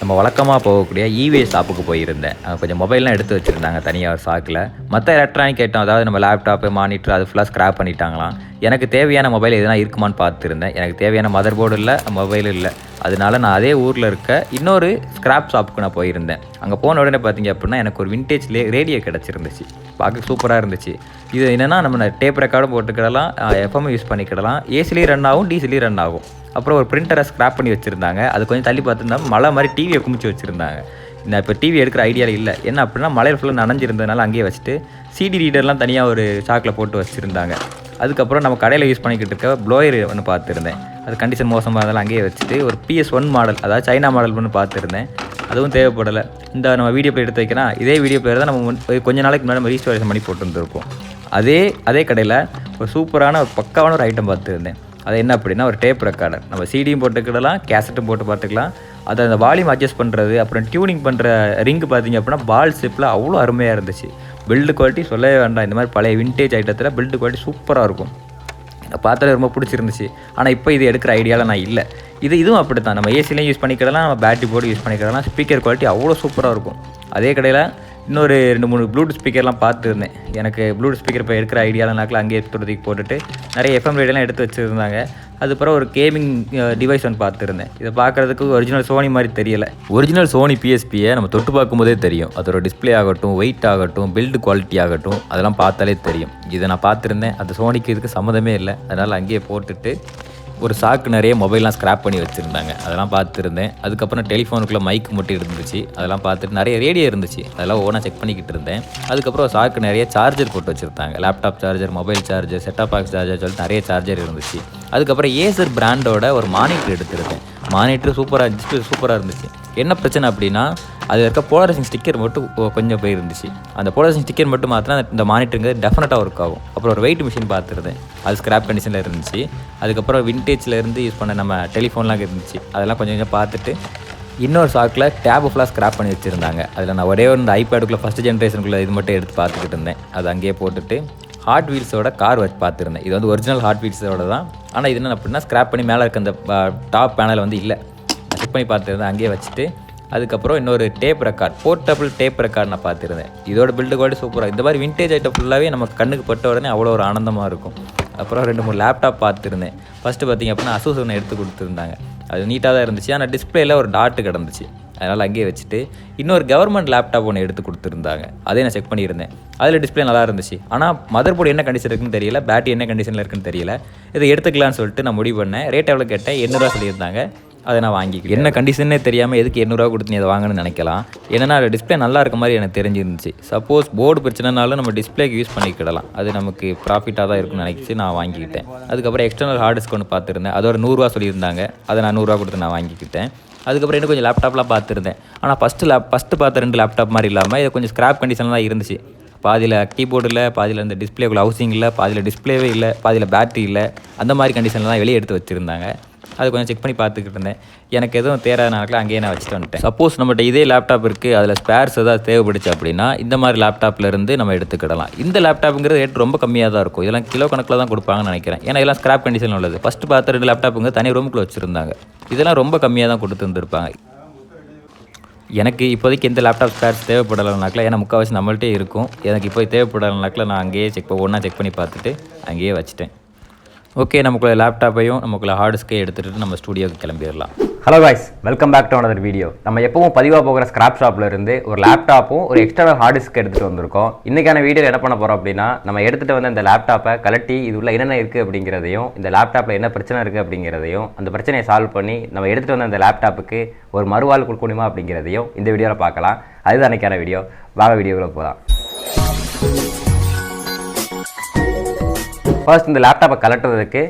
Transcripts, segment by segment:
நம்ம வழக்கமாக போகக்கூடிய இவே ஷாப்புக்கு போயிருந்தேன். கொஞ்சம் மொபைல்லாம் எடுத்து வச்சுருந்தாங்க தனியாக ஒரு சாக்கில். மற்ற எலக்ட்ரானிக் ஐட்டம் அதாவது நம்ம லேப்டாப்பு, மானிட்டர் அது ஃபுல்லாக ஸ்க்ராப் பண்ணிட்டாங்களாம். எனக்கு தேவையான மொபைல் எதுனா இருக்குமான்னு பார்த்துருந்தேன். எனக்கு தேவையான மதர் போர்டு இல்லை, மொபைலும் இல்லை. அதனால நான் அதே ஊரில் இருக்க இன்னொரு ஸ்க்ராப் ஷாப்புக்கு நான் போயிருந்தேன். அங்கே போன உடனே பார்த்தீங்க அப்படின்னா எனக்கு ஒரு விண்டேஜ் ரேடியோ கிடச்சிருந்துச்சு. பார்க்க சூப்பராக இருந்துச்சு. இது என்னென்னா நம்ம டேப் ரெக்கார்டும் போட்டுக்கிடலாம், எஃப்எம் யூஸ் பண்ணிக்கிடலாம், ஏசிலையும் ரன் ஆகும், டிசிலையும் ரன் ஆகும். அப்புறம் ஒரு பிரிண்டரை ஸ்க்ராப் பண்ணி வச்சுருந்தாங்க. அது கொஞ்சம் தள்ளி பார்த்துருந்தா மழை மாதிரி டிவியை குமிச்சு வச்சுருந்தாங்க. நான் இப்போ டிவி எடுக்கிற ஐடியாவில் இல்லை. என்ன அப்படின்னா மழையில் ஃபுல்லாக நனைஞ்சிருந்ததுனால அங்கேயே வச்சுட்டு சிடி ரீடர்லாம் தனியாக ஒரு சாக்கில் போட்டு வச்சுருந்தாங்க. அதுக்கப்புறம் நம்ம கடையில் யூஸ் பண்ணிக்கிட்டு இருக்க ப்ளோயர் ஒன்று பார்த்துருந்தேன். அது கண்டிஷன் மோசமாக இருந்தாலும் அங்கேயே வச்சுட்டு ஒரு PS1 மாடல், அதாவது சைனா மாடல் ஒன்று பார்த்துருந்தேன். அதுவும் தேவைப்படலை. இந்த நம்ம வீடியோ பிளே எடுத்து வைக்கலாம், இதே வீடியோ பிளேயர் தான் நம்ம கொஞ்சம் நாளைக்கு முன்னாடி நம்ம ரீஸ்டோரேஷன் பண்ணி போட்டுருந்துருப்போம். அதே கடையில் ஒரு சூப்பரான ஒரு பக்காவான ஒரு ஐட்டம் பார்த்துருந்தேன். அது என்ன அப்படின்னா ஒரு டேப் ரெக்கார்டர். நம்ம சிடியும் போட்டுக்கிடலாம், கேசட்டும் போட்டு பார்த்துக்கலாம். அதை அந்த வால்யூம் அட்ஜஸ்ட் பண்ணுறது, அப்புறம் டியூனிங் பண்ணுற ரிங்கு பார்த்திங்க அப்படின்னா பால் ஷேப்பில் அவ்வளோ அருமையாக இருந்துச்சு. பில்டு குவாலிட்டி சொல்லவே வேண்டாம். இந்த மாதிரி பழைய விண்டேஜ் ஐட்டத்தில் பில்டு குவாலிட்டி சூப்பராக இருக்கும். பார்த்தாலே ரொம்ப பிடிச்சிருந்துச்சு. ஆனால் இப்போ இது எடுக்கிற ஐடியாவில் நான் இல்லை. இதுவும் அப்படி தான். நம்ம ஏசிலையும் யூஸ் பண்ணிக்கிடலாம், நம்ம பேட்டரி போர்டு யூஸ் பண்ணிக்கிடலாம். ஸ்பீக்கர் குவாலிட்டி அவ்வளோ சூப்பராக இருக்கும். அதே கடையில் இன்னொரு 2-3 ப்ளூடூத் ஸ்பீக்கர்லாம் பார்த்துருந்தேன். எனக்கு ப்ளூடூத் ஸ்பீக்கர் இப்போ எடுக்கிற ஐடியாவில்னாக்கில் அங்கேயே எடுத்துறதுக்கு போட்டுட்டு நிறைய எஃப்எம் ரேடியோலாம் எடுத்து வச்சுருந்தாங்க. அதுக்கப்புறம் ஒரு கேமிங் டிவைஸ் ஒன்று பார்த்துருந்தேன். இதை பார்க்குறதுக்கு ஒரிஜினல் சோனி மாதிரி தெரியலை. ஒரிஜினல் சோனி பிஎஸ்பியை நம்ம தொட்டு பார்க்கும்போதே தெரியும். அதோட டிஸ்பிளே ஆகட்டும், வெயிட் ஆகட்டும், பில்டு குவாலிட்டி ஆகட்டும், அதெல்லாம் பார்த்தாலே தெரியும். இதை நான் பார்த்துருந்தேன். அந்த சோனிக்கு இதுக்கு சம்மந்தமே இல்லை. அதனால் அங்கேயே போட்டுட்டு ஒரு சாக்கு நிறைய மொபைல்லாம் ஸ்க்ராப் பண்ணி வச்சுருந்தாங்க. அதெல்லாம் பார்த்துருந்தேன். அதுக்கப்புறம் டெலிஃபோனுக்குள்ளே மைக் மட்டும் இருந்துச்சு. அதெல்லாம் பார்த்துட்டு நிறைய ரேடியோ இருந்துச்சு. அதெல்லாம் ஓனாக செக் பண்ணிக்கிட்டு இருந்தேன். அதுக்கப்புறம் சாக்கு நிறைய சார்ஜர் போட்டு வச்சுருந்தாங்க. Laptop charger, mobile charger, set top box charger சொல்லிட்டு நிறைய சார்ஜர் இருந்துச்சு. அதுக்கப்புறம் ஏசர் பிராண்டோட ஒரு மானிட்டர் எடுத்துருக்கேன். மானிட்டர் சூப்பராக, டிஸ்பிளே சூப்பராக இருந்துச்சு. என்ன பிரச்சனை அப்படின்னா அதில் இருக்க போலரைசிங் ஸ்டிக்கர் மட்டும் கொஞ்சம் போயிருந்துச்சு. அந்த போலரைசிங் ஸ்டிக்கர் மட்டும் மாற்றினா இந்த மானிட்டருங்கிறது டெஃபினட்டாக ஒர்க் ஆகும். அப்புறம் ஒரு வெயிட் மிஷின் பார்த்துருந்தேன். அது ஸ்க்ராப் கண்டிஷனில் இருந்துச்சு. அதுக்கப்புறம் விண்டேஜில் இருந்து யூஸ் பண்ண நம்ம டெலிஃபோன்லாம் இருந்துச்சு. அதெல்லாம் கொஞ்சம் பார்த்துட்டு இன்னொரு சாக்கில் டேபு ஃபுல்லாக ஸ்க்ராப் பண்ணி வச்சுருந்தாங்க. அதில் நான் ஒரே ஒரு இந்த ஐபேடுக்குள்ளே ஃபஸ்ட் ஜென்ரேஷனுக்குள்ளே இது மட்டும் எடுத்து பார்த்துக்கிட்டு இருந்தேன். அது அங்கேயே போட்டுட்டு ஹாட் வீல்ஸோட கார் வச்சு பார்த்துருந்தேன். இது வந்து ஒரிஜினல் ஹாட் வீல்ஸோட தான். ஆனால் இது என்ன அப்படின்னா ஸ்க்ராப் பண்ணி மேலே இருக்க அந்த டாப் பேனல் வந்து இல்லை. நான் செக் பண்ணி பார்த்துருந்தேன். அங்கேயே வச்சுட்டு அதுக்கப்புறம் இன்னொரு tape record, portable tape record நான் பார்த்துருந்தேன். இதோட பில்டு குவாலிட்டி சூப்பராக. இந்த மாதிரி விண்டேஜ் ஐட்டம் ஃபுல்லாகவே நம்ம கண்ணுக்கு பட்ட உடனே அவ்வளோ ஒரு ஆனந்தமாக இருக்கும். அப்புறம் 2-3 லேப்டாப் பார்த்துருந்தேன். ஃபஸ்ட்டு பார்த்திங்க அப்படின்னா அசூஸ் ஒன்று எடுத்து கொடுத்துருந்தாங்க. அது நீட்டாக தான் இருந்துச்சு. ஆனால் டிஸ்பிளேயில் ஒரு டாட்டு கிடந்துச்சு. அதனால் அங்கேயே வச்சுட்டு இன்னொரு கவர்மெண்ட் லேப்டாப் ஒன்று எடுத்து கொடுத்துருந்தாங்க. அதே நான் செக் பண்ணியிருந்தேன். அதில் டிஸ்பிளே நல்லா இருந்துச்சு. ஆனால் மதர் போர்டு என்ன கண்டிஷன் இருக்குன்னு தெரியல, பேட்டரி என்ன கண்டிஷனில் இருக்குன்னு தெரியல. இதை எடுத்துக்கலான்னு சொல்லிட்டு நான் முடிவு பண்ணேன். ரேட் எவ்வளோ கேட்டேன், 800 சொல்லியிருந்தாங்க. அதை நான் வாங்கிக்கிறேன். என்ன கண்டிஷனே தெரியாமல் எதுக்கு 800 கொடுத்து நீ அதை வாங்கணும்னு நினைக்கலாம். ஏன்னா டிஸ்பிளே நல்லா இருக்க மாதிரி எனக்கு தெரிஞ்சிருந்துச்சு. சப்போஸ் போர்டு பிரச்சனைனாலும் நம்ம டிஸ்பிளேக்கு யூஸ் பண்ணிக்கிடலாம். அது நமக்கு ப்ராஃபிட்டாக தான் இருக்குன்னு நினைச்சி நான் வாங்கிக்கிட்டேன். அதுக்கப்புறம் எக்ஸ்டர்னல் ஹார்ட் டிஸ்க் ஒன்று பார்த்துருந்தேன். அது ஒரு 100 சொல்லியிருந்தாங்க. அதை நான் 100 கொடுத்து நான் வாங்கிக்கிட்டேன். அதுக்கப்புறம் இன்னும் கொஞ்சம் லேப்டாப்லாம் பார்த்துருந்தேன். ஆனால் ஃபஸ்ட்டு பார்த்த 2 லேப்டாப் மாதிரி இல்லாமல் இது கொஞ்சம் ஸ்க்ராப் கண்டிஷனில் தான் இருந்துச்சு. பாதியில் கீபோர்டில், பாதியில் இந்த டிஸ்பிளேக்குள்ள ஹவுசிங் இல்லை, பாதியில் டிஸ்பிளேவே இல்லை, பாதியில் பேட்டரி இல்லை. அந்த மாதிரி கண்டிஷனில் தான் வெளியே எடுத்து வச்சுருந்தாங்க. அது கொஞ்சம் செக் பண்ணி பார்த்துக்கிட்டு இருந்தேன். எனக்கு எதுவும் தேராதனால அங்கேயே நான் வச்சுட்டு வந்துட்டேன். சப்போஸ் நம்மகிட்ட இதே லேப்டாப் இருக்குது, அதில் ஸ்பேர்ஸ் ஏதாவது தேவைப்படுச்சு அப்படின்னா இந்த மாதிரி லேப்டாப்லேருந்து நம்ம எடுத்துக்கிடலாம். இந்த லேப்டாப்புங்கிறது ரேட் ரொம்ப கம்மியாக தான் இருக்கும். இதெல்லாம் கிலோ கணக்கில் தான் கொடுப்பாங்கன்னு நினைக்கிறேன். ஏன்னா இதெல்லாம் ஸ்க்ராப் கண்டிஷன் உள்ளது. ஃபஸ்ட்டு பார்த்த 2 லேப்டாப்புங்க தனி ரூமுக்குள்ளே வச்சுருந்தாங்க. இதெல்லாம் ரொம்ப கம்மியாக தான் கொடுத்து வந்துருப்பாங்க. எனக்கு இப்போதைக்கு எந்த லேப்டாப் ஸ்பேர்ஸ் தேவைப்படலைனாக்கில், ஏன்னா முக்கால்வாசி நம்மள்ட்டே இருக்கும். எனக்கு இப்போ தேவைப்படலைனாக்கில் நான் அங்கேயே ஒன்றா செக் பண்ணி பார்த்துட்டு அங்கேயே வச்சுட்டேன். ஓகே, நமக்குள்ள லேப்டாப்பையும் நமக்குள்ள ஹார்ட் டிஸ்கையும் எடுத்துகிட்டு நம்ம ஸ்டூடியோக்கு கிளம்பிடலாம். Hello guys, welcome back to another வீடியோ. நம்ம எப்பவும் பதிவாக போகிற ஸ்கிராப் ஷாப்பில் இருந்து ஒரு லேப்டாப்பும் ஒரு எக்ஸ்டர்னல் ஹார்ட் டிஸ்க் எடுத்துகிட்டு வந்திருக்கோம். இன்றைக்கான வீடியோவில் என்ன பண்ண போகிறோம் அப்படின்னா, நம்ம எடுத்துகிட்டு வந்த இந்த லேப்டாப்பை கலட்டி இது உள்ள என்னென்ன இருக்குது அப்படிங்கிறதையும், இந்த லேப்டாப்பில் என்ன பிரச்சனை இருக்குது அப்படிங்கிறதையும், அந்த பிரச்சனையை சால்வ் பண்ணி நம்ம எடுத்துகிட்டு வந்த இந்த லேப்டாப்புக்கு ஒரு மறுவாழ்வு கொடுக்க முடியுமா அப்படிங்கிறதையும் இந்த வீடியோவில் பார்க்கலாம். அதுதான் அன்றைக்கான வீடியோ. வாங்க வீடியோக்குள்ள போகலாம். ஃபர்ஸ்ட் இந்த லேப்டாப்பை கலட்டுறதுக்கு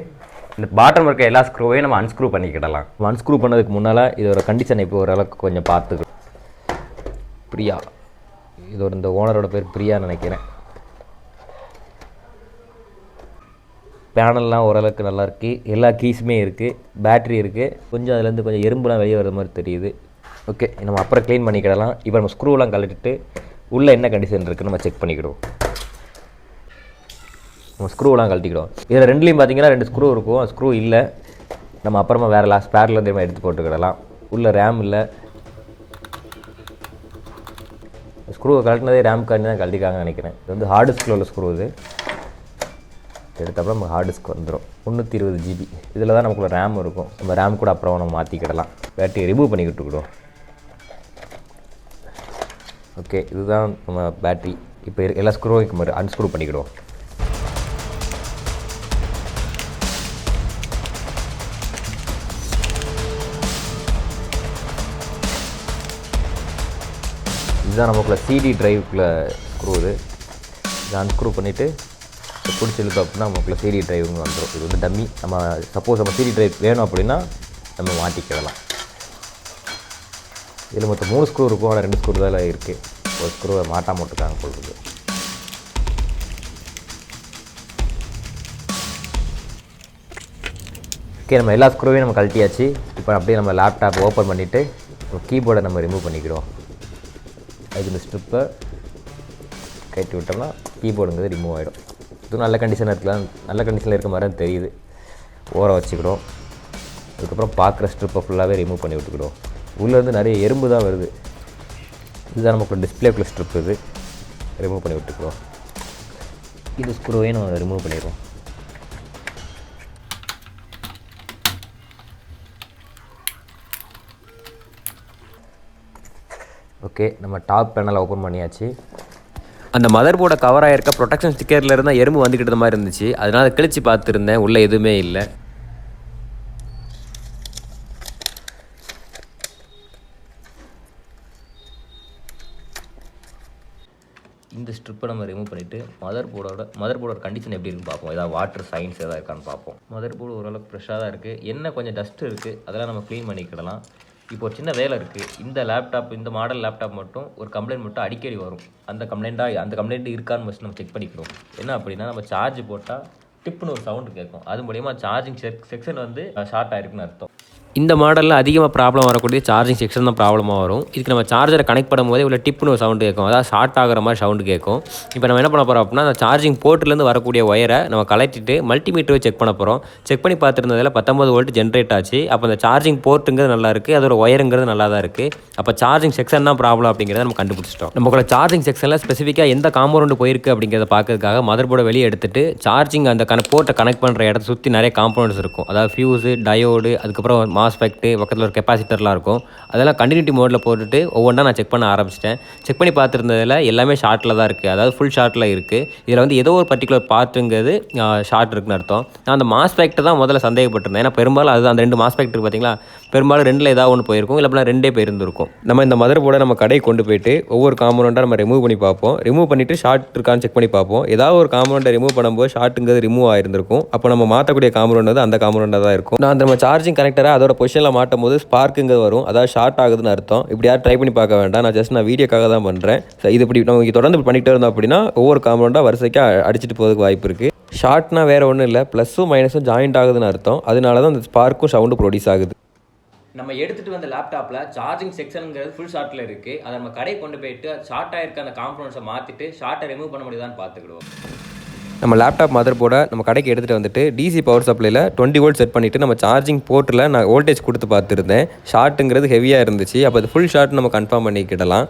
இந்த பாட்டம் இருக்க எல்லா ஸ்க்ரூவையும் நம்ம அன்ஸ்க்ரூ பண்ணிக்கிடலாம். அன்ஸ்க்ரூ பண்ணதுக்கு முன்னால் இதோட கண்டிஷன் இப்போ ஓரளவுக்கு கொஞ்சம் பார்த்துக்கணும். பிரியா, இதோட இந்த ஓனரோட பேர் பிரியான்னு நினைக்கிறேன். பேனல்லாம் ஓரளவுக்கு நல்லா இருக்குது. எல்லா கீஸுமே இருக்குது, பேட்ரி இருக்குது. கொஞ்சம் அதுலேருந்து கொஞ்சம் எறும்புலாம் வெளியே வர மாதிரி தெரியுது. ஓகே, நம்ம அப்புறம் க்ளீன் பண்ணிக்கிடலாம். இப்போ நம்ம ஸ்க்ரூலாம் கழட்டிட்டு உள்ளே என்ன கண்டிஷன் இருக்குன்னு நம்ம செக் பண்ணிக்கிடுவோம். நம்ம ஸ்க்ரூவெலாம் கழட்டிக்கிடுவோம். இதில் ரெண்டுலேயும் பார்த்தீங்கன்னா 2 ஸ்க்ரூ இருக்கும். ஸ்க்ரூ இல்லை, நம்ம அப்புறமா வேறு ஸ்பேர்லேருந்து நம்ம எடுத்து போட்டுக்கிடலாம். உள்ள ரேம் இல்லை, ஸ்க்ரூவை கழட்டினதே ரேம் கார்டு தான் கழட்டிக்காங்கன்னு நினைக்கிறேன். இது வந்து ஹார்ட் டிஸ்கில் உள்ள ஸ்க்ரூ இது. எடுத்தப்பறம் நம்ம ஹார்ட் டிஸ்க் வந்துடும். 320 GB. இதில் தான் நமக்குள்ள ரேம் இருக்கும். நம்ம ரேம் கூட அப்புறம் நம்ம மாற்றிக்கிடலாம். பேட்டரி ரிமூவ் பண்ணிக்கிட்டு இருக்கிறோம். ஓகே, இதுதான் நம்ம பேட்ரி. இப்போ எல்லா ஸ்க்ரூவையும் மாதிரி அன்ஸ்க்ரூ பண்ணிக்கிடுவோம். இதுதான் நமக்குள்ள சிடி டிரைவுக்குள்ளே ஸ்க்ரூ. இதை அன்ஸ்க்ரூ பண்ணிவிட்டு பிடிச்சி இழுத்தோம் அப்படின்னா நமக்குள்ள சிடி டிரைவுன்னு வந்துடும். இது வந்து டம்மி. நம்ம சப்போஸ் நம்ம சிடி டிரைவ் வேணும் அப்படின்னா நம்ம மாட்டிக்கிடலாம். இதில் மொத்தம் 3 ஸ்க்ரூ இருக்கும். ஆனால் 2 ஸ்க்ரூ தான் இருக்குது. ஒரு ஸ்க்ரூவை மாட்டாமல் விட்டுருக்காங்க போடுறது. ஓகே, நம்ம எல்லா ஸ்க்ரூவையும் நம்ம கழட்டியாச்சு. இப்போ அப்படியே நம்ம லேப்டாப் ஓப்பன் பண்ணிவிட்டு கீபோர்டை நம்ம ரிமூவ் பண்ணிக்கிறோம். அதுக்கு இந்த ஸ்ட்ரிப்பை கட்டி விட்டோம்னா கீபோர்டுங்கிறது ரிமூவ் ஆகிடும். இதுவும் நல்ல கண்டிஷனில் இருக்கலாம். நல்ல கண்டிஷனில் இருக்க மாதிரி தான் தெரியுது. ஓரம் வச்சுக்கிடும். அதுக்கப்புறம் பார்க்குற ஸ்ட்ரிப்பை ஃபுல்லாகவே ரிமூவ் பண்ணி விட்டுக்கிடும். உள்ளேருந்து நிறைய எறும்பு தான் வருது. இதுதான் நமக்கு டிஸ்பிளேக்குள்ள ஸ்ட்ரிப். இது ரிமூவ் பண்ணி விட்டுக்கிறோம். இது ஸ்க்ரூவையும் நம்ம ரிமூவ் பண்ணிடுவோம். ஓகே, நம்ம டாப் பேனலை ஓப்பன் பண்ணியாச்சு. அந்த மதர் போர்டை கவர் ஆகிருக்க ப்ரொடெக்ஷன் ஸ்டிக்கரில் இருந்தால் எறும்பு வந்துக்கிட்ட மாதிரி இருந்துச்சு. அதனால் அதை கிழிச்சு பார்த்துருந்தேன். உள்ளே எதுவுமே இல்லை. இந்த ஸ்ட்ரிப்பை நம்ம ரிமூவ் பண்ணிவிட்டு மதர் போர்டோட கண்டிஷன் எப்படி இருக்குன்னு பார்ப்போம். ஏதாவது வாட்டர் சயின்ஸ் எதாவது இருக்கான்னு பார்ப்போம். மதர் போர்டு ஓரளவுக்கு ஃப்ரெஷ்ஷாக தான் இருக்குது. என்ன கொஞ்சம் டஸ்ட் இருக்குது. அதெல்லாம் நம்ம க்ளீன் பண்ணிக்கிடலாம். இப்போ ஒரு சின்ன வேலை இருக்குது. இந்த லேப்டாப், இந்த மாடல் லேப்டாப் மட்டும் ஒரு கம்ப்ளைண்ட் மட்டும் அடிக்கடி வரும். அந்த கம்ப்ளைண்ட் இருக்கான்னு ஃபஸ்ட் நம்ம செக் பண்ணிக்கிறோம். என்ன அப்படின்னா, நம்ம சார்ஜ் போட்டால் டிப்புன்னு ஒரு சவுண்டு கேட்கும். அது மூலிமா சார்ஜிங் செக்ஷன் வந்து ஷார்ட் ஆகிருக்குன்னு அர்த்தம். இந்த மாடலில் அதிகமாக ப்ராப்ளம் வரக்கூடிய சார்ஜிங் செக்ஷன் தான் ப்ராப்ளமாக வரும். இதுக்கு நம்ம சார்ஜரை கனெக்ட் பண்ணும்போதே உள்ள டிப்புன்னு ஒரு சவுண்டு கேட்கும். அதாவது ஷார்ட் ஆகிற மாதிரி சவுண்டு கேட்கும். இப்போ நம்ம என்ன பண்ண போகிறோம் அப்படின்னா, அந்த சார்ஜிங் போர்ட்லேருந்து வரக்கூடிய ஒயரை நம்ம கலட்டிட்டு மல்டிமீட்டரை செக் பண்ண போகிறோம். செக் பண்ணி பார்த்துருந்ததில் 19 வோல்ட் ஜென்ரேட் ஆச்சு. அப்போ அந்த சார்ஜிங் போர்ட்டுங்கிறது நல்லா இருக்குது. அதோட ஒயருங்கிறது நல்லா தான் இருக்குது. அப்போ சார்ஜிங் செக்ஷன் தான் ப்ராப்ளம் அப்படிங்கிறத நம்ம கண்டுபிடிச்சிட்டோம். நமக்குள்ள சார்ஜிங் செக்ஷனில் ஸ்பெசிஃபிக்காக எந்த காம்பவுண்டு போயிருக்கு அப்படிங்கிறத பார்க்கறதுக்காக மதர் போர்டை வெளியே எடுத்துட்டு சார்ஜிங் அந்த போர்ட்டை கனெக்ட் பண்ணுற இடத்த சுற்றி நிறைய காம்பவுண்ட்ஸ் இருக்கும். அதாவது ஃபியூஸு, டயோடு, அதுக்கப்புறம் மாஸ்பெக்ட்டு, பக்கத்தில் ஒரு கெப்பாசிட்டர்லாம் இருக்கும். அதெல்லாம் கண்டினியூட்டி மோடில் போட்டுட்டு ஒவ்வொன்றா நான் செக் பண்ண ஆரம்பிச்சிட்டேன். செக் பண்ணி பார்த்துருந்ததில் எல்லாமே ஷார்ட்டில் தான் இருக்குது. அதாவது ஃபுல் ஷார்ட்டில் இருக்குது. இதில் வந்து ஏதோ ஒரு பர்டிகுலர் பார்ட்டுங்கிறது ஷார்ட் இருக்குன்னு அர்த்தம். நான் அந்த மாஸ்பெக்ட்டை தான் முதல்ல சந்தேகப்பட்டிருந்தேன். ஏன்னா பெரும்பாலும் அது அந்த 2 மாஸ்பெக்ட் இருக்குது பார்த்தீங்களா, பெரும்பாலும் 2ல் ஏதாவது ஒன்று போயிருக்கும். இல்லை 2 போயிருந்துருக்கும். நம்ம இந்த மதர் போர்டை நம்ம கடையை கொண்டு போயிட்டு ஒவ்வொரு காம்பவுண்டாக நம்ம ரிமூவ் பண்ணி பார்ப்போம். ரிமூவ் பண்ணிவிட்டு ஷார்ட் இருக்கான்னு செக் பண்ணி பார்ப்போம். ஏதாவது ஒரு காம்பவுண்டை ரிமூவ் பண்ணும்போது ஷார்ட்டுங்கிறது ரிமூவ் ஆயிருந்திருக்கும். அப்போ நம்ம மாற்றக்கூடிய காம்பவுண்ட் வந்து அந்த காம்பவுண்டாக தான் இருக்கும். நான் நம்ம சார்ஜிங் கனெக்டரை அதோட பொசிஷனில் மாட்டும் போது ஸ்பார்க்குங்கிறது வரும். அதாவது ஷார்ட் ஆகுதுன்னு அர்த்தம். இப்படி யாரும் ட்ரை பண்ணி பார்க்க வேண்டாம். நான் வீடியோக்காக தான் பண்ணுறேன். இது இப்படி நம்ம தொடர்ந்து பண்ணிகிட்டே இருந்தோம் அப்படின்னா ஒவ்வொரு காம்பவுண்டாக வரிசைக்கு அடிச்சுட்டு போகிறதுக்கு வாய்ப்பு இருக்குது. ஷார்ட்னா வேறு ஒன்றும் இல்லை, ப்ளஸ்ஸும் மைனஸும் ஜாயிண்ட் ஆகுதுன்னு அர்த்தம். அதனால தான் அந்த ஸ்பார்க்கும் சவுண்டு ப்ரொடியூஸ் ஆகுது. நம்ம எடுத்துகிட்டு வந்த லேப்டாப்பில் சார்ஜிங் செக்ஷனுங்கிறது ஃபுல் ஷார்ட்டில் இருக்குது. அதை நம்ம கடை கொண்டு போயிட்டு ஷார்ட்டாக இருக்க அந்த காம்பவுண்ட்ஸை மாற்றிட்டு ஷார்ட்டை ரிமூவ் பண்ண முடியுதான்னு பார்த்துக்கிடுவோம். நம்ம லேப்டாப் மதர் போர்டை நம்ம கடைக்கு எடுத்துகிட்டு வந்துட்டு டிசி பவர் சப்ளையில் 20 வோல்ட் செட் பண்ணிவிட்டு நம்ம சார்ஜிங் போர்ட்டில் நான் வோல்டேஜ் கொடுத்து பார்த்துருந்தேன். ஷார்ட்டுங்கிறது ஹெவியாக இருந்துச்சு. அப்போ அது ஃபுல் ஷார்ட் நம்ம கன்ஃபார்ம் பண்ணிக்கிடலாம்.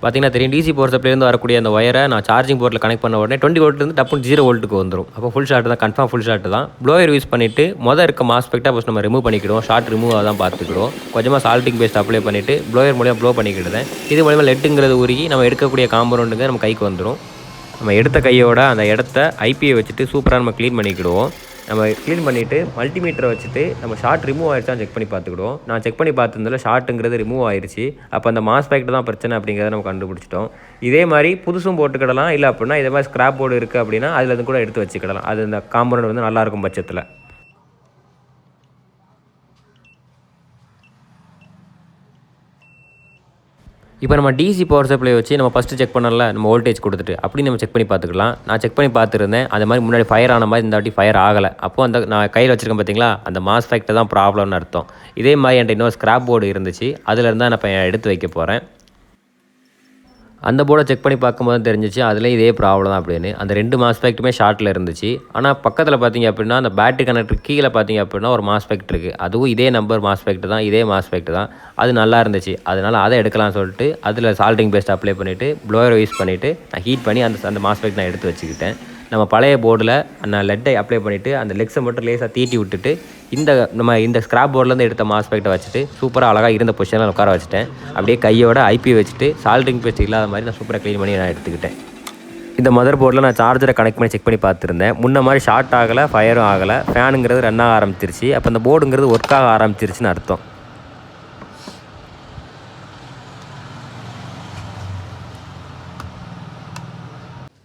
பார்த்தீங்கன்னா தெரியும், டிசி பவர் சப்ளைலேருந்து வரக்கூடிய அந்த ஒயரை நான் சார்ஜிங் போர்ட்டில் கனெக்ட் பண்ண உடனே 20 வோல்ட்லேருந்து டப்புன்னு 0 வோல்ட்டுக்கு வந்துடும். அப்போ ஃபுல் ஷார்ட் தான், கன்ஃபார்ம் ஃபுல் ஷார்ட் தான். ப்ளோயர் யூஸ் பண்ணிவிட்டு இருக்க மாஸ்பெக்டாக ஃபஸ்ட் நம்ம ரிமூவ் பண்ணிக்கிடுவோம். ஷார்ட் ரிமூவ் தான் பார்த்துக்கிடுவோம். கொஞ்சமாக சால்ட்டிங் பேஸ்ட் அப்ளை பண்ணிவிட்டு ப்ளோயர் மூலியம் ப்ளோ பண்ணிக்கிடுதேன். இது மூலியமாக லெட்டுங்கிறது உருகி நம்ம எடுக்கக்கூடிய காம்பவுண்டுங்க நம்ம கைக்கு வந்துடும். நம்ம எடுத்த கையோட அந்த இடத்த ஐபியை வச்சுட்டு சூப்பராக நம்ம க்ளீன் பண்ணிக்கிடுவோம். நம்ம க்ளீன் பண்ணிவிட்டு மல்டிமீட்டரை வச்சுட்டு நம்ம ஷார்ட் ரிமூவ் ஆகிடுச்சான்னு செக் பண்ணி பார்த்துக்கிடுவோம். நான் செக் பண்ணி பார்த்துருந்தால ஷார்ட்டுங்கிறது ரிமூவ் ஆயிடுச்சு. அப்போ அந்த மாஸ்பெக்ட் தான் பிரச்சனை அப்படிங்கிறத நம்ம கண்டுபிடிச்சிட்டோம். இதே மாதிரி புதுசும் போட்டுக்கிடலாம். இல்லை அப்படின்னா இதே மாதிரி ஸ்க்ராப் போர்டு இருக்குது அப்படின்னா அதில் இருந்து கூட எடுத்து வச்சுக்கிடலாம். அது இந்த காம்பவுண்ட் வந்து நல்லாயிருக்கும் பட்சத்தில். இப்போ நம்ம டிசி பவர் சப்ளை வச்சு நம்ம ஃபஸ்ட்டு செக் பண்ணல, நம்ம வோல்டேஜ் கொடுத்துட்டு அப்படி நம்ம செக் பண்ணி பார்த்துக்கலாம். நான் செக் பண்ணி பார்த்துருந்தேன். அந்த மாதிரி முன்னாடி ஃபயர் ஆன மாதிரி இந்த வாட்டி ஃபயர் ஆகலை. அப்போது அந்த நான் கையில் வச்சுருக்கேன் பார்த்தீங்களா, அந்த மாஸ்பெக்ட் தான் ப்ராப்ளம்னு அர்த்தம். இதே மாதிரி என்கிட்ட இன்னொரு ஸ்க்ராப் போர்டு இருந்துச்சு. அதில் இருந்தால் நான் இப்போ எடுத்து வைக்க போகிறேன். அந்த போர்டை செக் பண்ணி பார்க்கும்போது தெரிஞ்சிச்சு அதில் இதே ப்ராப்ளம் தான் அப்படின்னு. அந்த 2 மாஸ்பெக்ட்டுமே ஷார்ட்டில் இருந்துச்சு. ஆனால் பக்கத்தில் பார்த்தீங்க அப்படின்னா அந்த பேட்டரி கனெக்டர் கீழே பார்த்தீங்க அப்படின்னா ஒரு மாஸ்பெக்ட் இருக்குது. அதுவும் இதே நம்பர் மாஸ்பெக்ட் தான், இதே மாஸ்பெக்ட் தான். அது நல்லா இருந்துச்சு. அதனால் அதை எடுக்கலாம்னு சொல்லிட்டு அதில் சால்டிங் பேஸ்ட் அப்ளை பண்ணிவிட்டு ப்ளோயரை யூஸ் பண்ணிவிட்டு நான் ஹீட் பண்ணி அந்த மாஸ்பெக்ட் நான் எடுத்து வச்சுக்கிட்டேன். நம்ம பழைய போர்டில் நான் லெட்டை அப்ளை பண்ணிவிட்டு அந்த லெக்ஸை மட்டும் லேசாக தீட்டி விட்டுட்டு இந்த ஸ்க்ராப் போர்ட்லேருந்து எடுத்த மாஸ்பெக்ட்டை வச்சுட்டு சூப்பராக அழகாக இருந்த பொசிஷனில் உட்கார வச்சுட்டேன். அப்படியே கையோட ஐபி வச்சுட்டு சால்டிங் பேஸ்ட் இல்லாத மாதிரி நான் சூப்பராக க்ளீன் பண்ணி நான் எடுத்துக்கிட்டேன். இந்த மதர் போர்டில் நான் சார்ஜரை கனெக்ட் பண்ணி செக் பண்ணி பார்த்துருந்தேன். முன்ன மாதிரி ஷார்ட் ஆகலை, ஃபயரும் ஆகலை, ஃபேனுங்கிறது ரன் ஆக ஆரம்பிச்சிருச்சு. அப்போ அந்த போர்டுங்கிறது ஒர்க் ஆக ஆரம்பிச்சிருச்சுன்னு அர்த்தம்.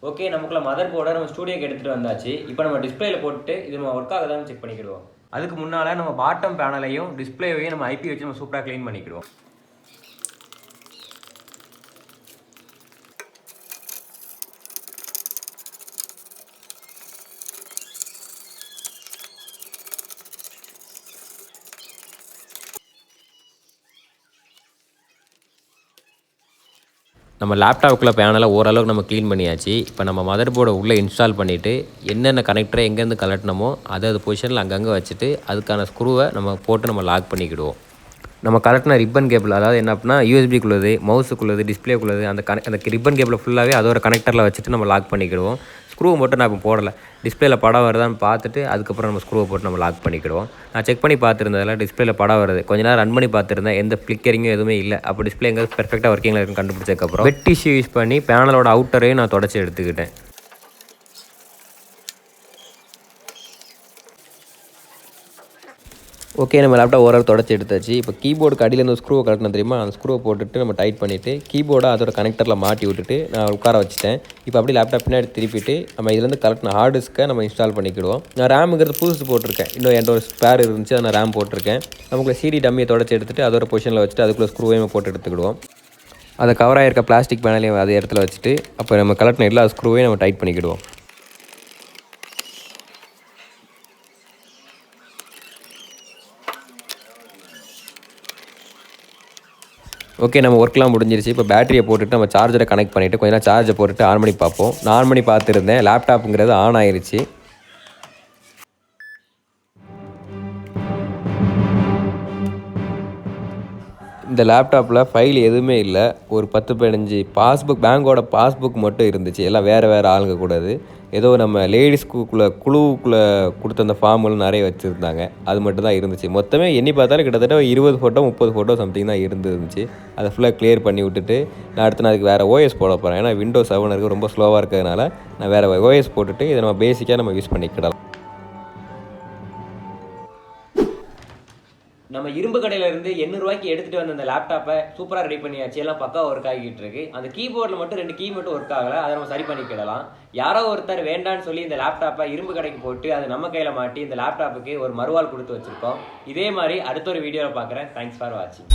ஓகே, நமக்குள்ள மதர் போர்டை நம்ம ஸ்டூடியோக்கு எடுத்துகிட்டு வந்தாச்சு. இப்போ நம்ம டிஸ்பிளேல போட்டு இது நம்ம ஒர்க் ஆகுதான்னு செக் பண்ணிக்கிடுவோம். அதுக்கு முன்னால் நம்ம பாட்டம் பேனலையும் டிஸ்பிளேவையும் நம்ம ஐபி வச்சு நம்ம சூப்பராக க்ளீன் பண்ணிக்கிடுவோம். நம்ம லேப்டாப்புக்குள்ளே பேனலை ஓரளவுக்கு நம்ம க்ளீன் பண்ணியாச்சு. இப்போ நம்ம மதர் போர்டை உள்ளே இன்ஸ்டால் பண்ணிவிட்டு என்னென்ன கனெக்டரை எங்கேருந்து கலட்டினமோ அது பொசிஷனில் அங்கங்கே வச்சுட்டு அதுக்கான ஸ்க்ரூவை நம்ம போட்டு நம்ம லாக் பண்ணிக்கிடுவோம். நம்ம கலட்டின ரிப்பன் கேபிள், அதாவது என்ன அப்படின்னா யூஎஸ்பிக்குள்ளது, மவுஸுக்குள்ளது, டிஸ்பிளேக்குள்ளது, அந்த ரிப்பன் கேபிளை ஃபுல்லாகவே அதோட கனெக்டரில் வச்சுட்டு நம்ம லாக் பண்ணிக்கிடுவோம். ஸ்க்ரூவை மட்டும் நான் இப்போ போடலை, டிஸ்பிளேல படம் வருதான்னு பார்த்துட்டு அதுக்கப்புறம் நம்ம ஸ்க்ரூவை போட்டு நம்ம லாக் பண்ணிக்கிடுவோம். நான் செக் பண்ணி பார்த்துருந்ததில் டிஸ்பிளேல படம் வருது. கொஞ்ச நேரம் ரன் பண்ணி பார்த்துருந்தேன், எந்த ஃப்ளிக்கரிங்கும் எதுவுமே இல்லை. அப்போ டிஸ்பிளே எங்கே பெர்ஃபெக்டாக ஒர்க்கிங்கில் இருக்குன்னு கண்டுபிடிச்சதுக்கப்புறம் வெட் டிஷ்யூ யூஸ் பண்ணி பேனலோட அவுட்டரையும் நான் தொடச்சி எடுத்துக்கிட்டேன். ஓகே, நம்ம லேப்டாப் ஓரளவு தொடச்சி எடுத்தாச்சு. இப்போ கீபோர்டுக்கு அடியிலேருந்து ஸ்க்ரூவை கலட்டினா தெரியுமா, அந்த ஸ்க்ரூவை போட்டுட்டு நம்ம டைட் பண்ணிவிட்டு கீபோர்டை அதோட கனெக்டரில் மாட்டி விட்டுட்டு நான் உட்கார வச்சுட்டேன். இப்போ அப்படியே லேப்டாப் பின்னாடி திருப்பிட்டு நம்ம இதுலேருந்து கலட்டின ஹார்ட் டிஸ்க்கை நம்ம இன்ஸ்டால் பண்ணிக்கிடுவோம். நான் ரேமுங்கிறது புதுசு போட்டிருக்கேன், இன்னும் என்கிட்ட ஒரு ஸ்பேர் இருந்துச்சு, அதை நான் ரேம் போட்டிருக்கேன். நமக்குள்ள சிடி டம்மியை தொடச்சி எடுத்துட்டு அதோட பொசிஷனில் வச்சுட்டு அதுக்குள்ளே ஸ்க்ரூவையும் போட்டு எடுத்துக்கிடுவோம். அதை கவர் ஆகிருக்க பிளாஸ்டிக் பேனலையும் அதே இடத்துல வச்சுட்டு அப்போ நம்ம கலட்டின எல்லா ஸ்க்ரூவையும் நம்ம டைட் பண்ணிக்கிடுவோம். ஓகே, நம்ம ஒர்க்லாம் முடிஞ்சிருச்சு. இப்போ பேட்டரியை போட்டுட்டு நம்ம சார்ஜரை கனெக்ட் பண்ணிவிட்டு கொஞ்ச நேரம் சார்ஜை போட்டுட்டு ஆன் பண்ணி பார்ப்போம். நான் ஆன் பண்ணி பார்த்துருந்தேன், லேப்டாப்புங்கிறது ஆன் ஆயிடுச்சு. இந்த லேப்டாப்பில் ஃபைல் எதுவுமே இல்லை. ஒரு 10-15 பாஸ்புக், பேங்கோட பாஸ்புக் மட்டும் இருந்துச்சு. எல்லாம் வேறு ஆளுங்க கூடாது. ஏதோ நம்ம லேடிஸ்க்குள்ளே குழுவுக்குள்ளே கொடுத்த அந்த ஃபார்ம்களும் நிறைய வச்சுருந்தாங்க. அது மட்டும் தான் இருந்துச்சு. மொத்தமே எண்ணி பார்த்தாலும் கிட்டத்தட்ட 20 ஃபோட்டோ 30 ஃபோட்டோ சம்திங் தான் இருந்துச்சு. அதை ஃபுல்லாக கிளியர் பண்ணி விட்டுட்டு நான் அடுத்து அதுக்கு வேறு ஓஎஸ் போட போகிறேன். ஏன்னா Windows 7 இருக்குது, ரொம்ப ஸ்லோவாக இருக்கிறதுனால நான் வேறு ஓஎஸ் போட்டுட்டு இதை நம்ம பேசிக்காக நம்ம யூஸ் பண்ணிக்கிடலாம். நம்ம இரும்பு கடையில இருந்து 800 ரூபாய்க்கு எடுத்துட்டு வந்த அந்த லேப்டாப்பை சூப்பராக ரெடி பண்ணியாச்சு. எல்லாம் பக்காவாக ஒர்க் ஆகிட்டு இருக்கு. அந்த கீபோர்டில் மட்டும் 2 கீ மட்டும் ஒர்க் ஆகலை, அதை நம்ம சரி பண்ணிக்கிடலாம். யாரோ ஒருத்தர் வேண்டான்னு சொல்லி இந்த லேப்டாப்பை இரும்பு கடைக்கு போட்டு அது நம்ம கையில் மாட்டி இந்த லேப்டாப்புக்கு ஒரு மறுவாள் கொடுத்து வச்சிருக்கோம். இதே மாதிரி அடுத்த ஒரு வீடியோவில் பார்க்குறேன். தேங்க்ஸ் ஃபார் வாட்சிங்.